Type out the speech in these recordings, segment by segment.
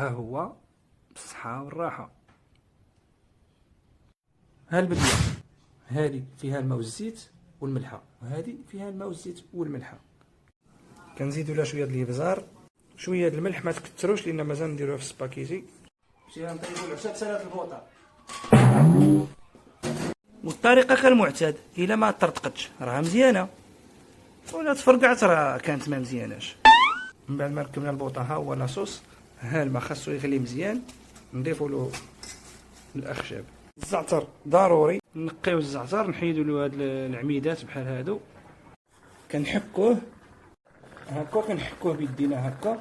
ها هو بالصحة والراحة. ها البدية هذه فيها الماء والزيت والملحة، وهذه فيها الماء والزيت والملحة. كنزيدو لها شويه د الابزار، شويه د الملح، ما تكثروش لان مازال نديروها في السباكيتي. مشينا نطيبو العشاء بسلطه البوطه، والطريقه كالمعتاد. الا ما طرطقتش راه مزيانه، ولا تفرقعت راه كانت ما مزياناش. من بعد ما ركبنا البوطه ها هو لاصوص. ها الماء خاصو يغلي مزيان، نضيفو له الاخشاب. الزعتر ضروري، نقيو الزعتر، نحيدو له هاد العميدات بحال هادو، كنحكوه هكا، كنحكوه بيدينا هكا،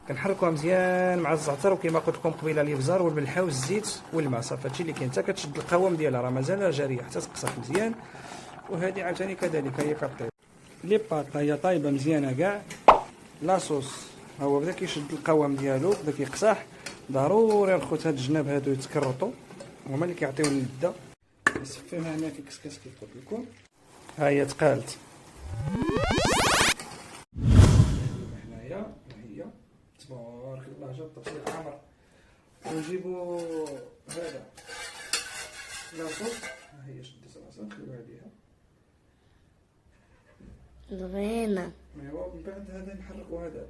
كنحركوها مزيان مع الزعتر. وكما قلت لكم قبيله الابزار والملحه والزيت والماء، صافي هادشي اللي كاين. حتى كتشد القوام ديالها، راه مازال جاريه حتى تقصف مزيان. وهذه عاوتاني كذلك هي كطيب. لي باط هي طايبه مزيانه كاع. لاصوص ها هو بدا كيشد القوام ديالو، بدا كيقصح. ضروري الخوت هاد الجناب هادو يتكرطوا، هما اللي كيعطيو اللذه. نصفيوها هنا في كسكاس كيف قلت لكم. ها هي تقالت هنايا، هي تبارك الله جا التفصيل عامر. ونجيبو هذا لاصوص، ها هي شديت راسها نخليوها عليها زوينة. ايوا. من بعد هذا نحركو هذا